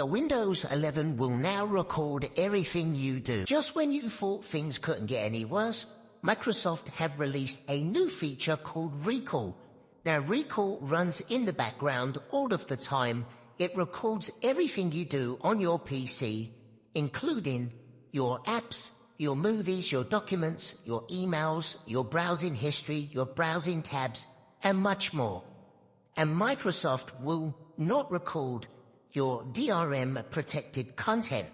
Windows 11 will now record everything you do. Just when you thought things couldn't get any worse, Microsoft have released a new feature called Recall. Now, Recall runs in the background all of the time. It records everything you do on your PC, including your apps, your movies, your documents, your emails, your browsing history, your browsing tabs, and much more. And Microsoft will not record your DRM protected content,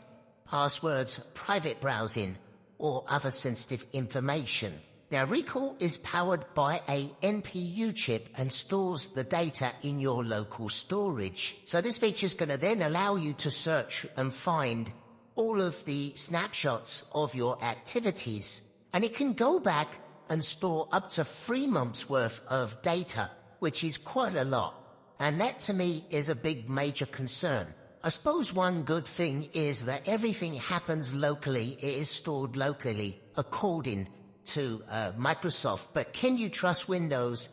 passwords, private browsing, or other sensitive information. Now, Recall is powered by a NPU chip and stores the data in your local storage. So this feature is going to then allow you to search and find all of the snapshots of your activities. And it can go back and store up to 3 months worth of data, which is quite a lot. And that to me is a big major concern. I suppose one good thing is that everything happens locally, it is stored locally according to Microsoft. But can you trust Windows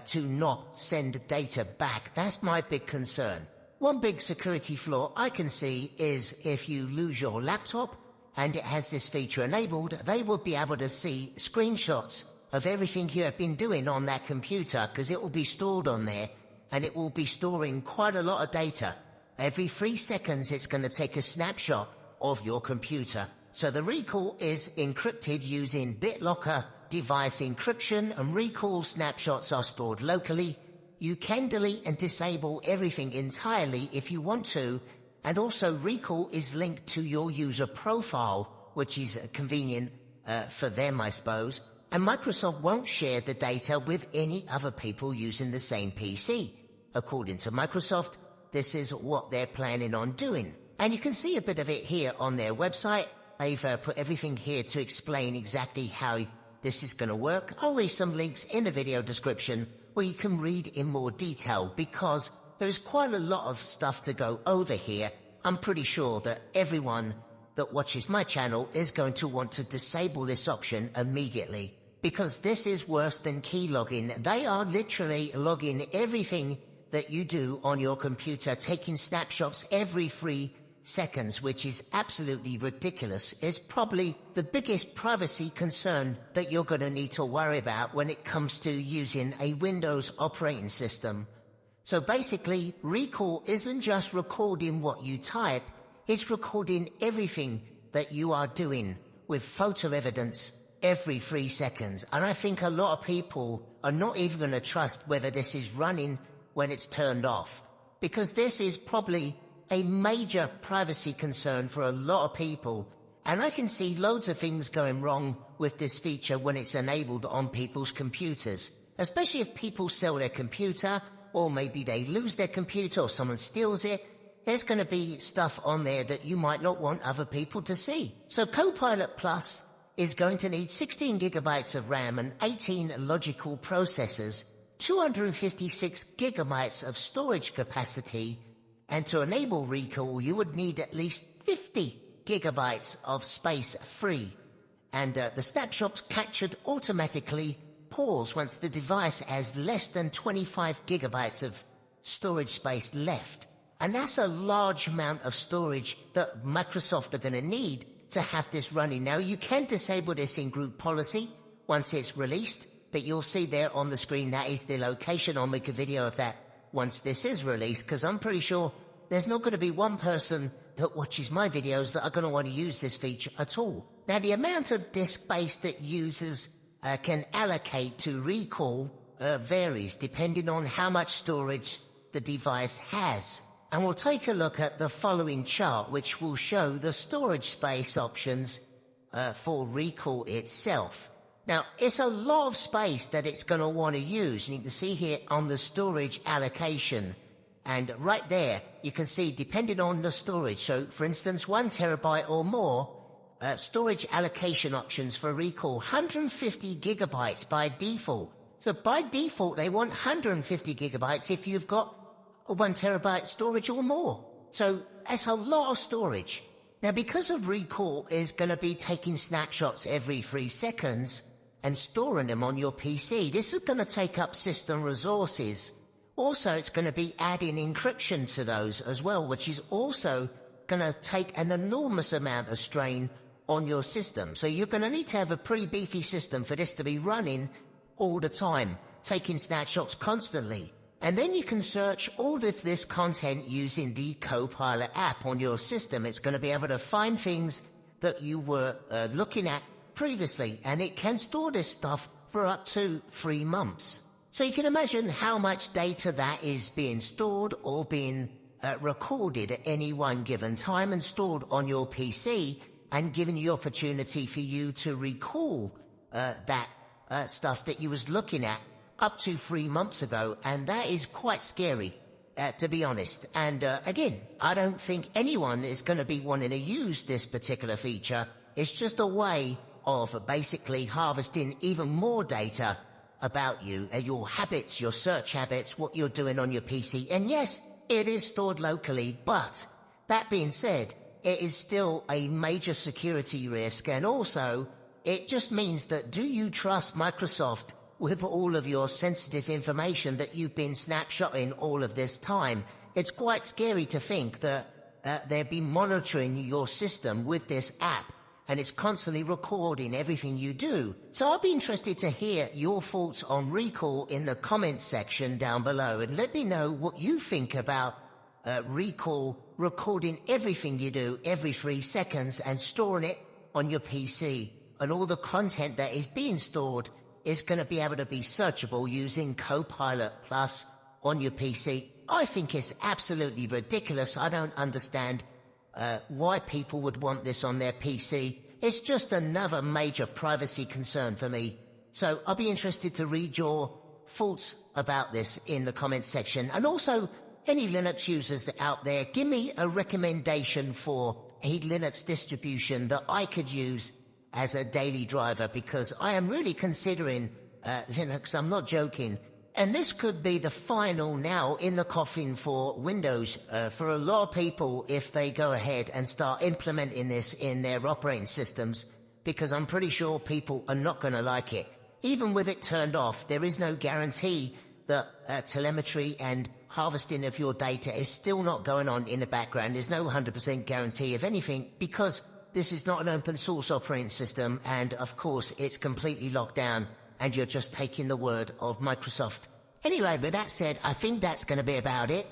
to not send data back? That's my big concern. One big security flaw I can see is if you lose your laptop and it has this feature enabled, they will be able to see screenshots of everything you have been doing on that computer, because it will be stored on there. And it will be storing quite a lot of data. Every 3 seconds, it's going to take a snapshot of your computer. So the Recall is encrypted using BitLocker device encryption, and Recall snapshots are stored locally. You can delete and disable everything entirely if you want to. And also Recall is linked to your user profile, which is convenient for them, I suppose. And Microsoft won't share the data with any other people using the same PC. According to Microsoft, this is what they're planning on doing. And you can see a bit of it here on their website. They've put everything here to explain exactly how this is going to work. I'll leave some links in the video description where you can read in more detail, because there's quite a lot of stuff to go over here. I'm pretty sure that everyone that watches my channel is going to want to disable this option immediately, because this is worse than keylogging. They are literally logging everything that you do on your computer, taking snapshots every 3 seconds, which is absolutely ridiculous. It's probably the biggest privacy concern that you're going to need to worry about when it comes to using a Windows operating system. So basically, Recall isn't just recording what you type, it's recording everything that you are doing with photo evidence every 3 seconds. And I think a lot of people are not even going to trust whether this is running when it's turned off, because this is probably a major privacy concern for a lot of people. And I can see loads of things going wrong with this feature when it's enabled on people's computers, especially if people sell their computer, or maybe they lose their computer or someone steals it. There's going to be stuff on there that you might not want other people to see. So Copilot Plus is going to need 16 gigabytes of RAM and 18 logical processors, 256 gigabytes of storage capacity, and to enable Recall you would need at least 50 gigabytes of space free. And the snapshots captured automatically pause once the device has less than 25 gigabytes of storage space left. And that's a large amount of storage that Microsoft are going to need to have this running. Now, you can disable this in group policy once it's released, but you'll see there on the screen that is the location. I'll make a video of that once this is released, because I'm pretty sure there's not going to be one person that watches my videos that are going to want to use this feature at all. Now, the amount of disk space that users can allocate to Recall varies depending on how much storage the device has. And we'll take a look at the following chart, which will show the storage space options for Recall itself. Now, it's a lot of space that it's going to want to use, and you can see here on the storage allocation. And right there, you can see depending on the storage. So, for instance, 1 terabyte or more, storage allocation options for Recall, 150 gigabytes by default. So by default, they want 150 gigabytes if you've got 1 terabyte storage or more. So that's a lot of storage. Now, because of Recall is going to be taking snapshots every 3 seconds and storing them on your PC, this is going to take up system resources, Also, it's going to be adding encryption to those as well, which is also going to take an enormous amount of strain on your system. So you're going to need to have a pretty beefy system for this to be running all the time, taking snapshots constantly. And then you can search all of this content using the Copilot app on your system. It's going to be able to find things that you were looking at previously, and it can store this stuff for up to 3 months. So you can imagine how much data that is being stored or being recorded at any one given time and stored on your PC, and giving you the opportunity for you to recall that stuff that you was looking at up to 3 months ago. And that is quite scary, to be honest. And again, I don't think anyone is going to be wanting to use this particular feature. It's just a way of basically harvesting even more data about you, your habits, your search habits, what you're doing on your PC. And yes, it is stored locally, but that being said, it is still a major security risk. And also, it just means that, do you trust Microsoft with all of your sensitive information that you've been snapshotting all of this time? It's quite scary to think that they'll be monitoring your system with this app, and it's constantly recording everything you do. So I'll be interested to hear your thoughts on Recall in the comments section down below, and let me know what you think about Recall recording everything you do every 3 seconds and storing it on your PC. And all the content that is being stored is going to be able to be searchable using Copilot Plus on your PC. I think it's absolutely ridiculous. I don't understand why people would want this on their PC. It's just another major privacy concern for me. So I'll be interested to read your thoughts about this in the comments section. And also, any Linux users that out there, give me a recommendation for a Linux distribution that I could use as a daily driver, because I am really considering Linux. I'm not joking. And this could be the final nail in the coffin for Windows for a lot of people if they go ahead and start implementing this in their operating systems, because I'm pretty sure people are not going to like it. Even with it turned off, there is no guarantee that telemetry and harvesting of your data is still not going on in the background. There's no 100% guarantee of anything, because this is not an open source operating system, and of course it's completely locked down, and you're just taking the word of Microsoft. Anyway, with that said, I think that's going to be about it.